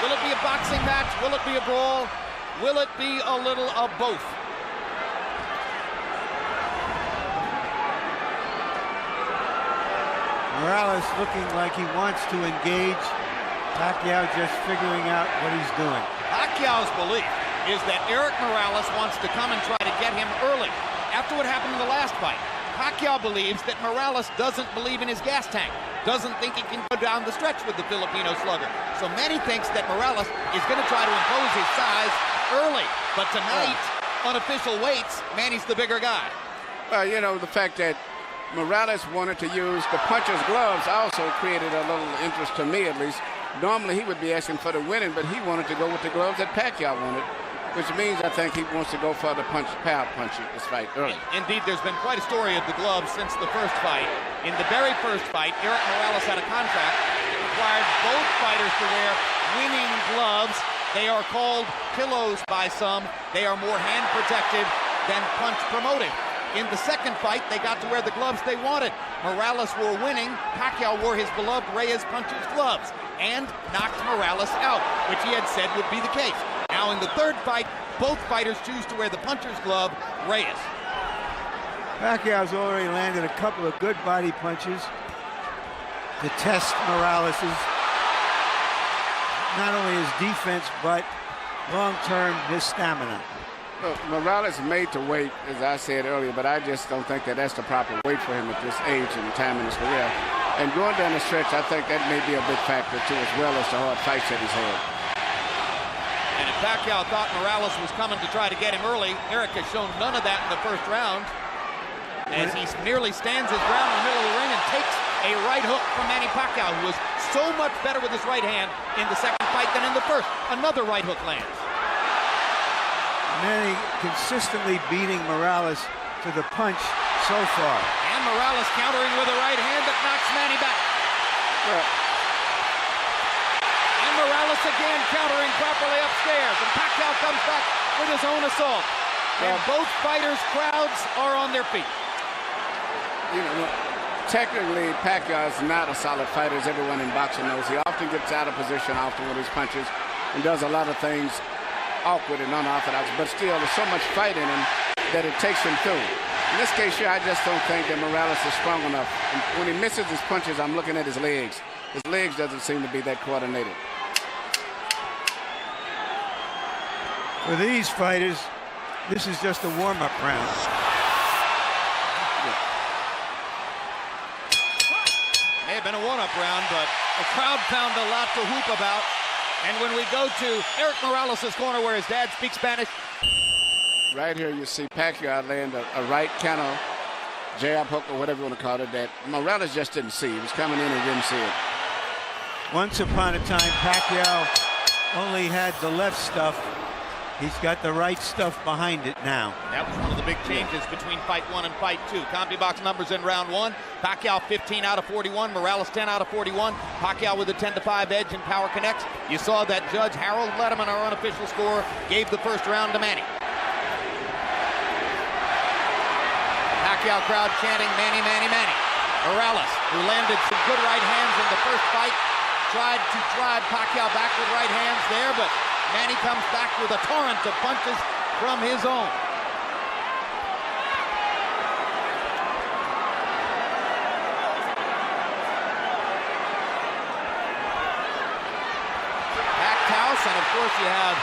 Will it be a boxing match? Will it be a brawl? Will it be a little of both? Morales looking like he wants to engage. Pacquiao just figuring out what he's doing. Pacquiao's belief is that Erik Morales wants to come and try to get him early. After what happened in the last fight, Pacquiao believes that Morales doesn't believe in his gas tank, doesn't think he can go down the stretch with the Filipino slugger. So Manny thinks that Morales is going to try to impose his size early. But tonight, unofficial weights, Manny's the bigger guy. Well, you know, the fact that Morales wanted to use the puncher's gloves also created a little interest to me, at least. Normally he would be asking for the winning, but he wanted to go with the gloves that Pacquiao wanted, which means I think he wants to go for the power punch this fight early. Indeed, there's been quite a story of the gloves since the first fight. In the very first fight, Erik Morales had a contract that required both fighters to wear winning gloves. They are called pillows by some. They are more hand protective than punch promoting. In the second fight, they got to wear the gloves they wanted. Morales wore winning. Pacquiao wore his beloved Reyes puncher's gloves and knocked Morales out, which he had said would be the case. Now in the third fight, both fighters choose to wear the puncher's glove, Reyes. Pacquiao's already landed a couple of good body punches to test Morales's, not only his defense, but long-term his stamina. Look, Morales made to wait, as I said earlier, but I just don't think that that's the proper weight for him at this age and time in his career. And going down the stretch, I think that may be a big factor, too, as well as the hard fights that he's had. And if Pacquiao thought Morales was coming to try to get him early, Erik has shown none of that in the first round, as he merely stands his ground in the middle of the ring and takes a right hook from Manny Pacquiao, who was so much better with his right hand in the second fight than in the first. Another right hook lands. Manny consistently beating Morales to the punch so far. And Morales countering with a right hand that knocks Manny back. And Morales again countering properly upstairs. And Pacquiao comes back with his own assault. And both fighters' crowds are on their feet. You know, technically, Pacquiao is not a solid fighter, as everyone in boxing knows. He often gets out of position often with his punches and does a lot of things awkward and unorthodox, but still there's so much fight in him that it takes him through. In this case here, I just don't think that Morales is strong enough. And when he misses his punches, I'm looking at his legs. His legs doesn't seem to be that coordinated. For these fighters, this is just a warm-up round. May have been a one-up round, but the crowd found a lot to whoop about. And when we go to Erik Morales' corner where his dad speaks Spanish. Right here you see Pacquiao land a right kind of jab hook or whatever you want to call it that Morales just didn't see. He was coming in and didn't see it. Once upon a time, Pacquiao only had the left stuff. He's got the right stuff behind it now. That was one of the big changes between fight one and fight two. CompuBox numbers in round one. Pacquiao 15 out of 41. Morales 10 out of 41. Pacquiao with a 10-5 edge in Power Connects. You saw that Judge Harold Letterman, our unofficial score, gave the first round to Manny. Pacquiao crowd chanting Manny, Manny, Manny. Morales, who landed some good right hands in the first fight, tried to drive Pacquiao back with right hands there, but Manny comes back with a torrent of punches from his own. Packed house, and of course you have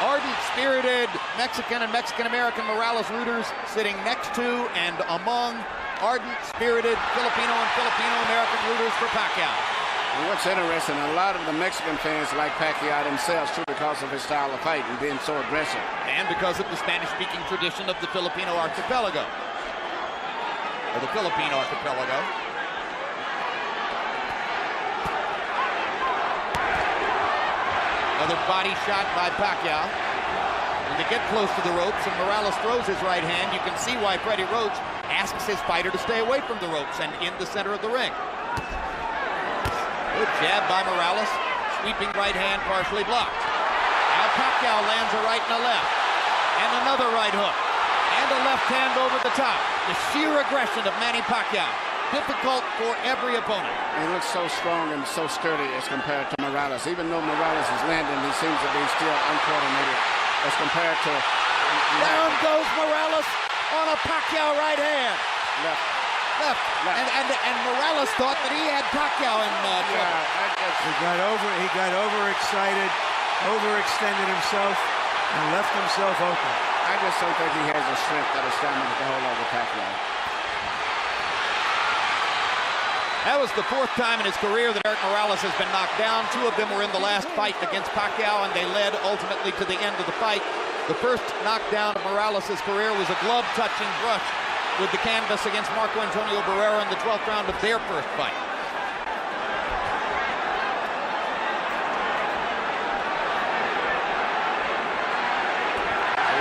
ardent, spirited Mexican and Mexican-American Morales rooters sitting next to and among ardent, spirited Filipino and Filipino-American rooters for Pacquiao. And what's interesting, a lot of the Mexican fans like Pacquiao themselves too because of his style of fight and being so aggressive. And because of the Spanish-speaking tradition of the Filipino archipelago. Or the Philippine archipelago. Another body shot by Pacquiao. When they get close to the ropes and Morales throws his right hand, you can see why Freddie Roach asks his fighter to stay away from the ropes and in the center of the ring. Good jab by Morales. Sweeping right hand partially blocked. Now Pacquiao lands a right and a left. And another right hook. And a left hand over the top. The sheer aggression of Manny Pacquiao. difficult for every opponent. He looks so strong and so sturdy as compared to Morales. Even though Morales is landing, he seems to be still uncoordinated as compared to... Down goes Morales on a Pacquiao right hand. Left. And Morales thought that he had Pacquiao in trouble. He got overexcited, overextended himself, and left himself open. I just don't think he has the strength or the stamina to hold over Pacquiao. That was the fourth time in his career that Erik Morales has been knocked down. Two of them were in the last fight against Pacquiao, and they led ultimately to the end of the fight. The first knockdown of Morales' career was a glove-touching brush with the canvas against Marco Antonio Barrera in the 12th round of their first fight.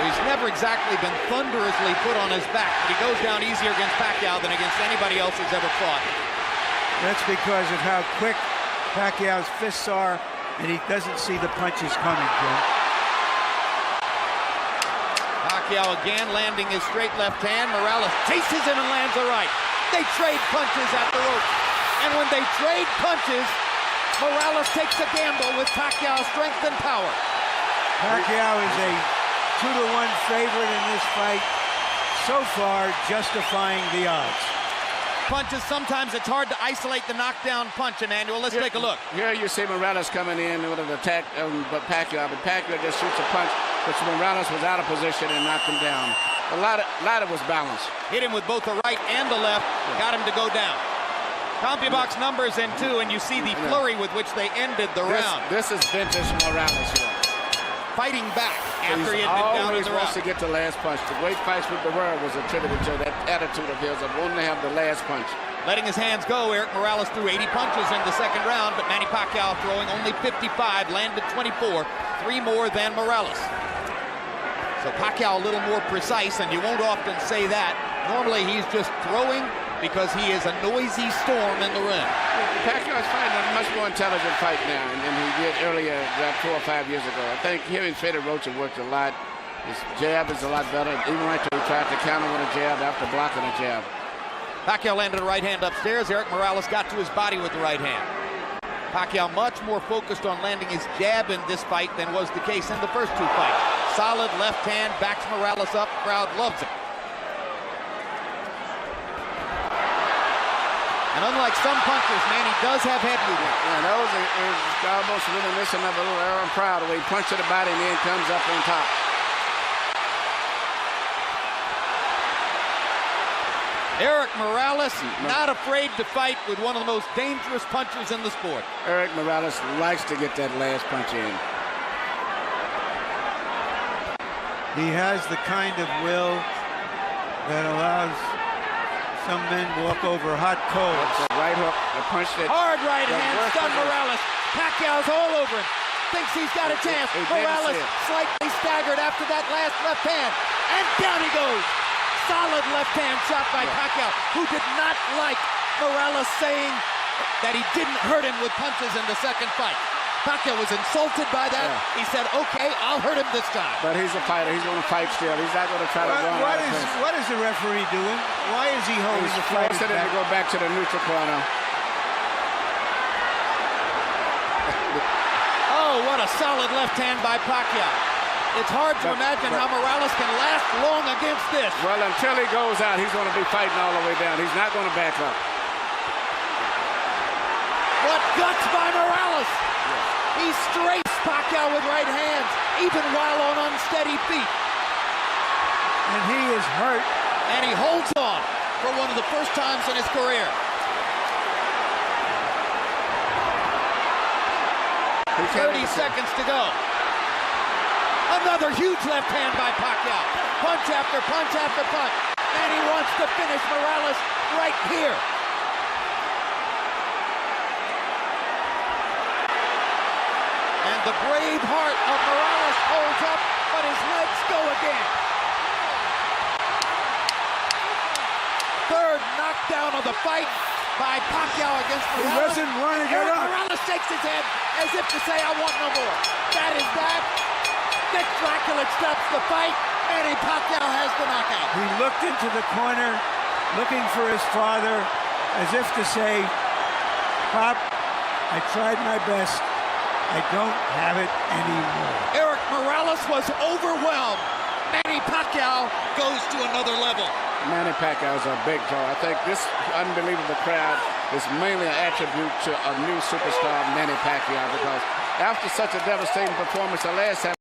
He's never exactly been thunderously put on his back, but he goes down easier against Pacquiao than against anybody else he's ever fought. That's because of how quick Pacquiao's fists are, and he doesn't see the punches coming, Jim. Pacquiao again landing his straight left hand. Morales chases him and lands a right. They trade punches at the rope. And when they trade punches, Morales takes a gamble with Pacquiao's strength and power. Pacquiao is a 2-to-1 favorite in this fight, so far justifying the odds. Punches, sometimes it's hard to isolate the knockdown punch, Emmanuel. Let's take a look. Here you see Morales coming in with an attack, but Pacquiao just shoots a punch, which Morales was out of position and knocked him down. A lot of was balanced. Hit him with both the right and the left, got him to go down. CompuBox numbers in two, and you see the flurry with which they ended the round. This is vintage Morales here. Fighting back after he had been down in the round. He always wants to get the last punch. The great fights with Barrera was attributed to that attitude of his of wanting to have the last punch. Letting his hands go, Erik Morales threw 80 punches in the second round, but Manny Pacquiao throwing only 55, landed 24, 3 more than Morales. So Pacquiao a little more precise, and you won't often say that. Normally he's just throwing because he is a noisy storm in the ring. Pacquiao's fighting a much more intelligent fight now than he did earlier, about 4 or 5 years ago. I think him and Fede Rocha worked a lot. His jab is a lot better. Even right there, he tried to counter with a jab after blocking a jab. Pacquiao landed a right hand upstairs. Erik Morales got to his body with the right hand. Pacquiao much more focused on landing his jab in this fight than was the case in the first 2 fights. Solid left hand, backs Morales up, crowd loves it. And unlike some punchers, Manny does have head movement. Yeah, those are almost reminiscent of a little Aaron Proud, where he punches the body and then comes up on top. Erik Morales, not afraid to fight with one of the most dangerous punchers in the sport. Erik Morales likes to get that last punch in. He has the kind of will that allows some men walk over hot coals. That's a right hook, the punch that... Hard right hand, stun Morales. Pacquiao's all over him. Thinks he's got a chance. Morales slightly staggered after that last left hand. And down he goes. Solid left hand shot by Pacquiao, who did not like Morales saying that he didn't hurt him with punches in the second fight. Pacquiao was insulted by that. He said, okay, I'll hurt him this time. But he's a fighter. He's going to fight still. He's not going to try to run out of place. What is the referee doing? Why is he holding the fight? He's forcing him to go back to the neutral corner. Oh, what a solid left hand by Pacquiao. It's hard to imagine how Morales can last long against this. Well, until he goes out, he's going to be fighting all the way down. He's not going to back up. What guts by Morales! He strafes Pacquiao with right hands, even while on unsteady feet. And he is hurt. And he holds on for one of the first times in his career. 30 seconds to go. Another huge left hand by Pacquiao. Punch after punch after punch. And he wants to finish Morales right here. And the brave heart of Morales holds up, but his legs go again. Third knockdown of the fight by Pacquiao against Morales. He doesn't want to get up. Morales shakes his head as if to say, I want no more. That is that. Nick Dracula stops the fight. Manny Pacquiao has the knockout. He looked into the corner, looking for his father, as if to say, Pop, I tried my best. I don't have it anymore. Eric Morales was overwhelmed. Manny Pacquiao goes to another level. Manny Pacquiao is a big draw. I think this unbelievable crowd is mainly an attribute to a new superstar, Manny Pacquiao, because after such a devastating performance the last time,